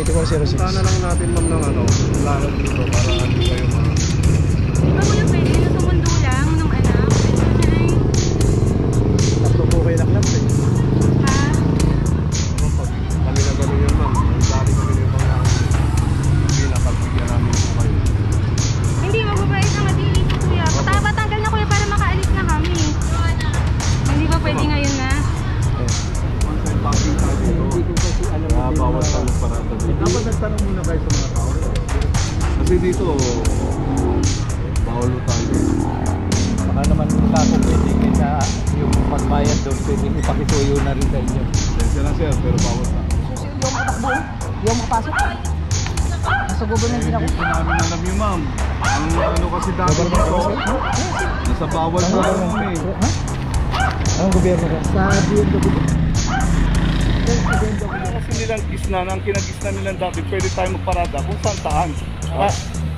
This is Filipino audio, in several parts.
8406. Punta na lang natin ma'am ng ano, lahat dito para hindi kayo Di ba kuya pwede yung sumundo lang ng anak? Tatlo po kayo na club eh. Ha? kami na gano'n yun ma'am. Dali kami yung mga pinakagbigyan namin po kayo. Hindi, magbabayad na nga din dito kuya. Patanggal na kuya para makaalis na kami. Hindi ba pwede ngayon na? One-time parking tayo dito. Bawal sa parada dito. Dapat nagtanong muna kayo sa mga tao. Kasi dito, bawal tayo. Baka naman kako pwede kaysa yung pagbayad doon, pwedeng ipakisuyo na rin sa inyo. Sensya na sir, pero bawal na. Yung matakbo, yung makapasok. Nasa government din ako. Hindi namin alam yun ma'am. Ang ano kasi dati dito, nasa bawal na kami. Anong gobyerno ka? Sa BMW. Kasi nilang gisnan, ang kinagisnan nilang dati, pwede tayo magparada kung saan taan.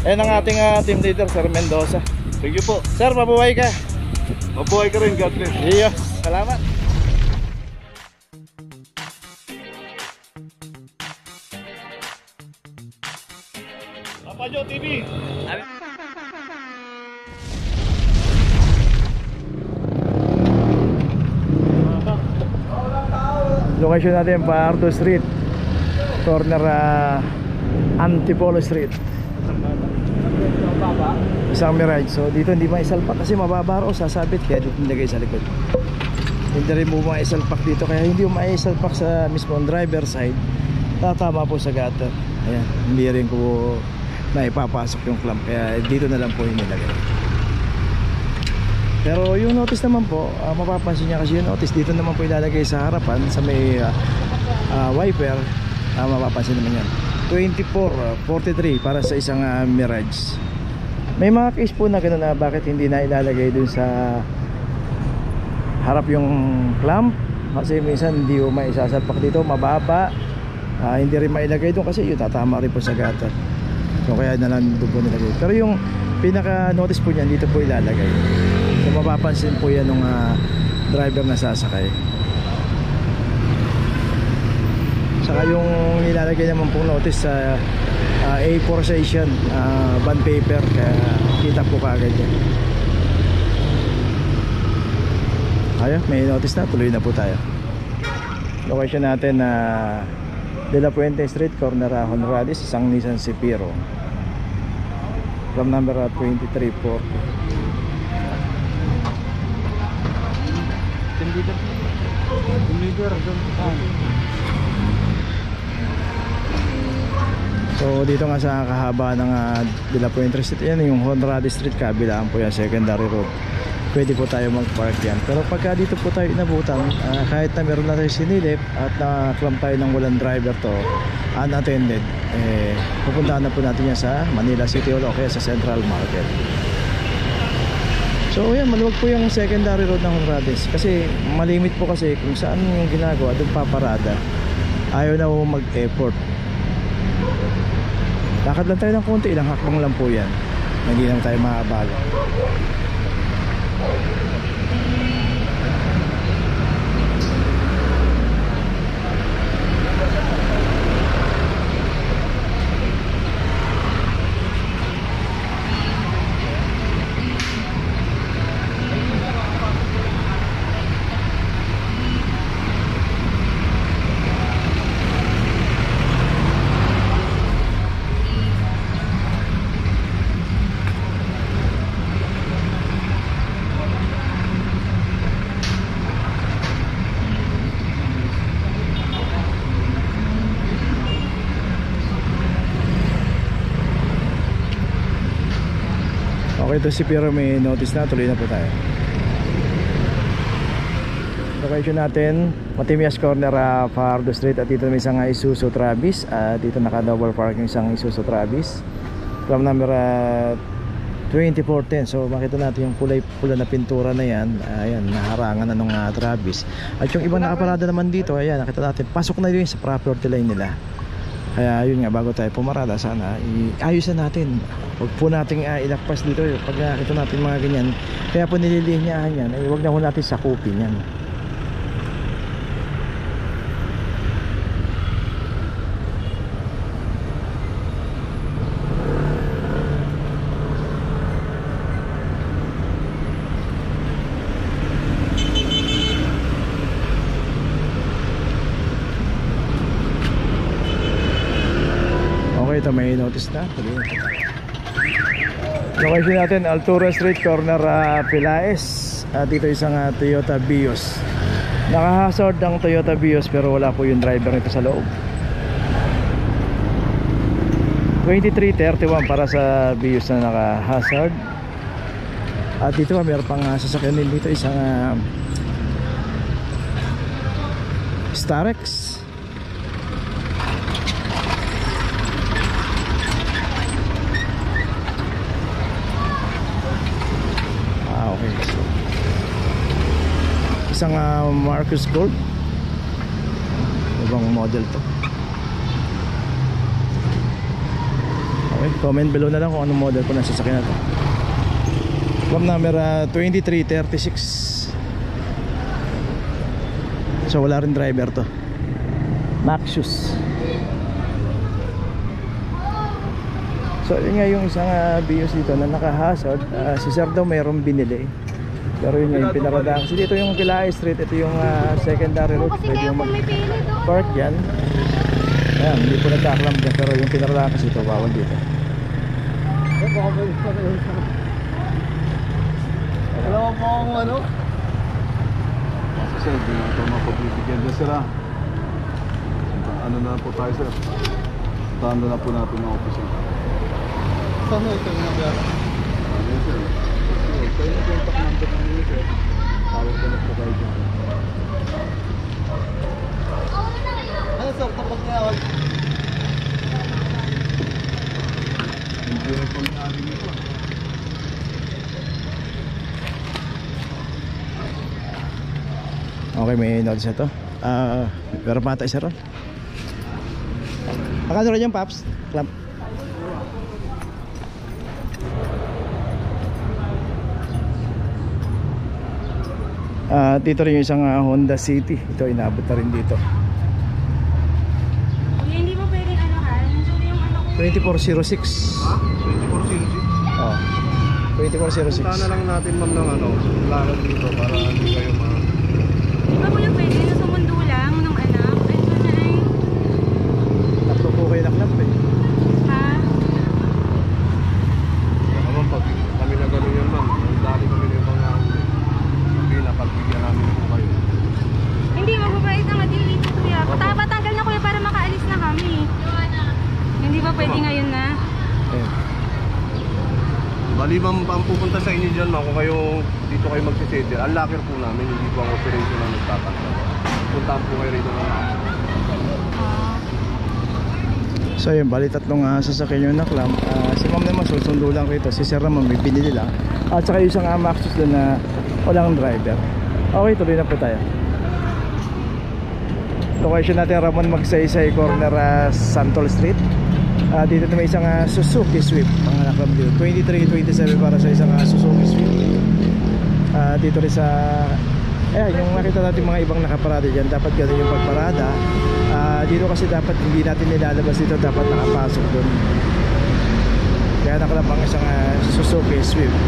Ayan ang ating team leader, Sir Mendoza. Thank you po. Sir, mabuhay ka. Mabuhay ka rin, God bless. Iyo, salamat. Papa Joe TV. Location natin, Pardo Street, corner Antipolo Street, isang Mirage. So dito hindi maisalpak kasi mababa raw, sasabit, kaya dito nilagay sa likod. Hindi rin mo maisalpak dito, kaya hindi mo maisalpak sa mismong driver side, tatama po sa gutter. Ayan, hindi rin ko naipapasok yung clamp, kaya dito na lang po yung nilagay. Pero yung notice naman po, mapapansin niya kasi yung notice dito naman po ilalagay sa harapan, sa may wiper. Mapapansin naman yan 2443 para sa isang Mirage. May mga case po na gano'n na bakit hindi na ilalagay dun sa harap yung clamp, kasi minsan hindi mo maisasalpak dito, mababa. Hindi rin mailagay dun kasi yung tatama rin po sa gutter, so kaya na lang doon po nilagay. Pero yung pinaka notice po niyan dito po ilalagay, so mapapansin po yan ng driver na sasakay. Saka yung nilalagay naman pong notice sa A4 size yan, bond paper, kaya kita po kaagad yan. Ayun, may notice na, tuloy na po tayo. Location natin na De La Puente Street, corner Honradis, isang Nissan Cipiro, from number 2340. Team leader doon. So dito nga sa kahaba ng De La Puente Street, yan yung Honradis Street, kabilaan po yan, secondary road. Pwede po tayo mag-park yan. Pero pagka dito po tayo inabutan, kahit na meron na tayo sinilip at na-clamp tayo ng walang driver to, unattended, pupuntahan na po natin yan sa Manila City Hall o kaya sa Central Market. So yan, maluwag po yung secondary road ng Honradis, kasi malimit po kasi kung saan yung ginagawa, doon paparada. Ayaw na po mag-effort. Lakad lang tayo ng konti, ilang hakbang lang po yan, hindi naman tayo maabala. Okay, ito si Pero may notice na, tuloy na po tayo. Location natin, Matimias corner, Fajardo Street, at dito may isang Isuzu Travis. Dito naka double parking isang Isuzu Travis from number 2410. So makita natin yung kulay pula na pintura na yan. Ayan, naharangan na nung Travis. At yung ibang nakaparada naman dito, ayan, nakita natin, pasok na yun sa property line nila. Kaya yun nga, bago tayo pumarada, sana iayusan natin. Huwag po natin ilakpas dito pag nakita natin mga ganyan. Kaya po nililinyahan yan, huwag na po natin sakupin yan. Okay, ito may notice na. Location natin, Altura Street, corner Pilaes. Dito isang Toyota Vios. Naka-hazard ang Toyota Vios pero wala po yung driver nito sa loob. 2331 para sa Vios na naka-hazard. At dito meron pang sasakyan din dito, isang Starex. Okay. Isang Marcus Gold. Ibang model to. Okay, comment below na lang kung anong model po ng sasakyan na to. Club number 2336. So wala rin driver to. Maxus. So yun nga yung isang Vios dito na naka-hazard. Si Sir daw mayroong binili. Pero yun nga yung pinaradahan. Kasi dito yung Pilaes Street. Ito yung secondary route. Kasi Pwede kayo yung pumipili doon. mag-park dyan. Ayan, hindi po nagkaklam dyan. Pero yung pinaradahan kasi ito bawal dito. Alam mo po kung ano? Sir, di na ito mapabibigyan dyan sila. Ano na po tayo sir? Tanda na po natin ang office. Saan mo ito yung nabiyara? Ano yun sir? Ito yung contact number namin sir. Tawag ko na po tayo dyan. Ano sir? Tapos niya ako. Hindi na po namin ito. Okay, may notice na to. Pero patay siya ron. Akala rin yung Paps Club. Dito rin yung isang Honda City. Ito inabot na rin dito. Kuya, hindi mo pwedeng anuhan. Nandiyan yung ano ko. 2406. Ha? 2406? Oh. 2406. Punta na lang natin ma'am ng ano, lakad dito para hindi kayo Di ba kuya pwede na sumundo lang ng anak? Ay, sana ay. Tatlo po kayo na club eh. Ha? Naman pag kami na gano'n yan ma'am, dali kami na ibang nahuli. Sabi na, pagbigyan namin po kayo. Hindi, magbabait na nga dito kuya. Patanggal na kuya para makaalis na kami. Hindi ba pwede ngayon na? Ayun. Bali ma'am, ang pupunta sa inyo dyan ma'am, kung kayo dito kayo magsisettle, ang locker po namin, hindi po ang operation na nagtatanggap. Puntaan po kayo rito ng So yun, bali tatlong sasakyan yung naklam. Si ma'am naman susundo lang rito. Si sir naman may binili lang. At saka yung isang Maxus doon na walang driver. Okay, tuloy na po tayo. Location natin Ramon Magsaysay, corner Santol Street. Dito na may isang Suzuki Swift. Mga naklam dito 2327 para sa isang Suzuki Swift. Dito rin sa yung nakita natin mga ibang nakaparada dyan. Dapat gano'n yung pagparada. Dito kasi dapat hindi natin nilalabas dito. Dapat nakapasok doon. Kaya nakalabang isang Suzuki Swift.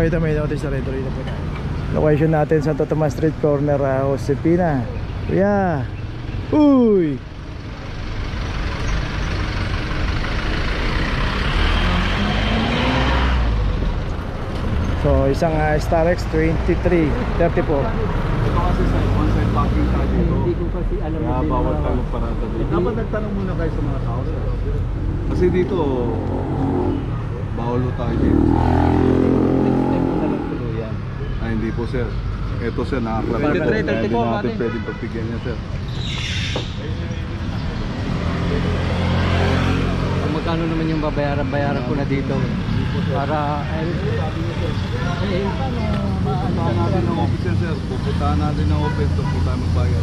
Ito may notice na rin po tayo. Location natin Santo Tomas Street, corner Josepina. Kuya. Uy. So isang Starex 2334. Ito kasi sa one-side parking tayo dito. Hindi ko kasi alam Kaya din bawal na- tayo magparada dito. Dapat nagtanong muna kayo sa mga tao. Kasi dito, bawal tayo dito. Next time ko na lang tuluyan. Ay, hindi po sir. Ito sir, nakaklaro po. 23, 34, Kaya hindi natin mati. pwedeng pagbigyan niya sir. Kung magkano naman yung babayaran ko na dito. Para, Punta natin ng officer sir. Pupunta Puntahan natin ng office, doon po tayo magbayad.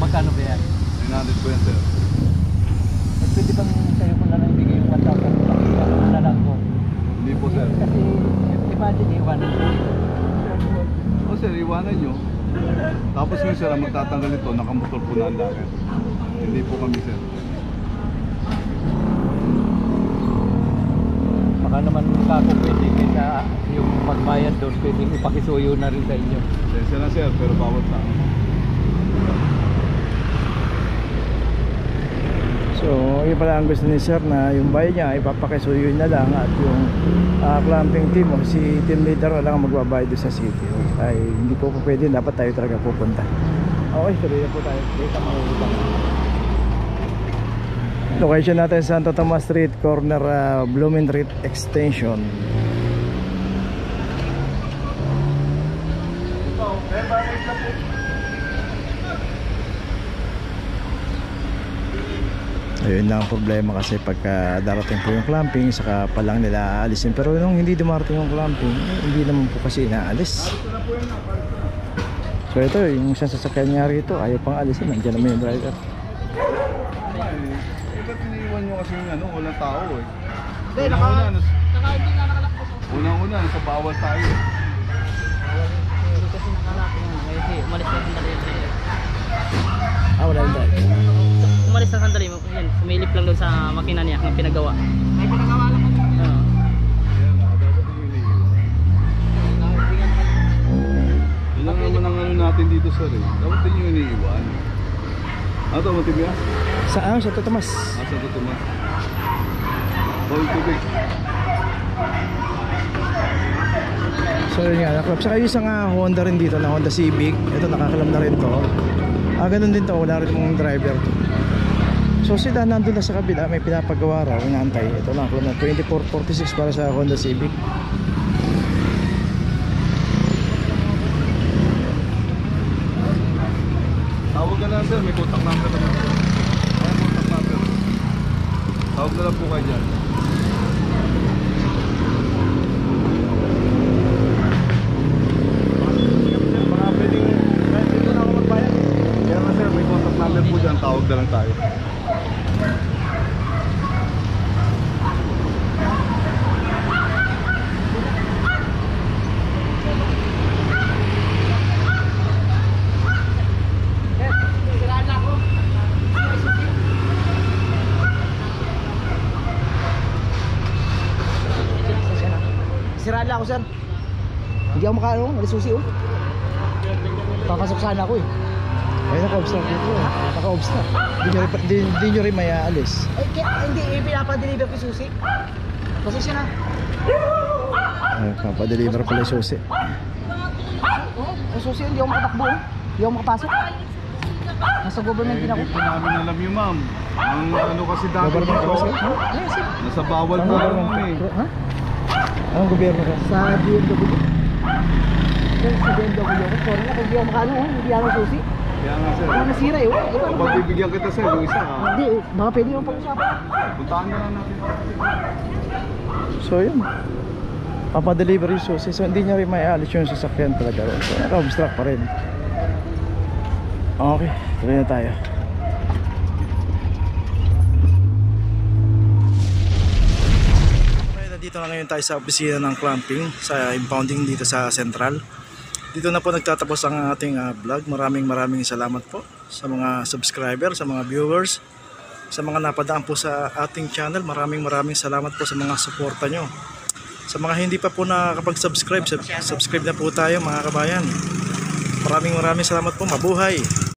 Magkano ba yan? 900 po yan, sir. At pwede bang sa'yo ko na lang ibigay yung 1,000 pakita ko na lang ko? Hindi po, sir. Kasi imagine iwanan ko. O sir, iwanan nyo. Tapos yung sir, ang magtatanggal ito, nakamotor po na ang lakad. Hindi po kami, sir. Baka naman kako pwede kaysa yung magbayad doon, pwedeng ipakisuyo na rin sa inyo. Sensya na, sir, pero bawat sa akin. So, yun pala ang gusto ni sir na yung bayad niya ipapakisuyo na lang at yung clamping team o si team leader na lang magbabayad doon sa city. Ay hindi po pwede, dapat tayo talaga pupunta. Okay, tuloy na po tayo. Location natin Santo Tomas Street, corner Blooming Street Extension. Ayun lang ang problema kasi pagka darating po yung clamping saka pa lang nila aalisin, pero nung hindi dumarating yung clamping hindi naman po kasi inaalis. So ito yung isang sasakyan niya rito ayaw pang alisin, nandiyan naman yung driver. Ba't iniiwan nyo kasi yung ano, walang tao eh. Hindi, Unang-una, nasa bawal tayo. Hindi kasi nakalak yan. Kasi umalis na sandali yung driver. Wala yung driver. Umalis na sandali mo. Yan, sumilip lang doon sa makina niya ng pinagawa. May pinagawa lang kami. Ayan nga, dapat yung iniiwan. Yun lang naman ang ano natin dito sir eh. Dapat din yung iniiwan. Ano ito, matibya? Saan? Sa Tomas. Asa ito tumas? Bawal tubig. So yun nga, naklap. Saka yung isang Honda rin dito na Honda Civic. Ito nakakalam na rin to. Ganun din to, wala rin mong driver to. So sila nandun na sa kabila, may pinapagawa raw, inaantay. Ito lang, kalam na 2446 para sa Honda Civic. Tawag ka lang sir, may contact number naman. May contact number. Tawag na lang po kayo dyan. Mga pwedeng, kahit dito na ako magbayad. Kaya nga sir, may contact number po dyan, tawag na lang tayo. Siraan lang ako, sir. Hindi ako makaano, malisusi oh. Papasok sana ako eh. Ay, naka-obstruct dito. Naka-obstruct. Hindi nyo rin may aalis. Hindi, pinapadeliver ko yung susi. Pasensya na. Ay, papadeliver pala yung susi. Oh, ang susi hindi ako makatakbo oh. Hindi ako makapasok. Nasa government din ako. Hindi po namin alam yun ma'am. Ang ano kasi dati Government dito, kasi? Yes, sir. nasa bawal Ang na government? kami. Ha? Anong gobyerno ka? Sa BMW. Sir, sa BMW ako. Sorry na kung hindi ako makaano oh. Hindi ako susi. Kaya nga sir, Ano nasira eh oh. Ito ano ba? kapag bibigyan kita sir, yung isa ha. Hindi, baka pwede yung pag-usapan. Puntaan na lang natin. So yun, papadeliver yung susi. So hindi niya rin may aalis yung sasakyan talaga. So naka-obstruct pa rin. Okay, tuloy na tayo. Okay, nandito na ngayon tayo sa opisina ng clamping sa impounding dito sa Central. Dito na po nagtatapos ang ating vlog. Maraming salamat po sa mga subscriber, sa mga viewers, sa mga napadaan po sa ating channel. Maraming salamat po sa mga suporta nyo. Sa mga hindi pa po nakakapag-subscribe, subscribe na po tayo mga kabayan. Maraming salamat po. Mabuhay!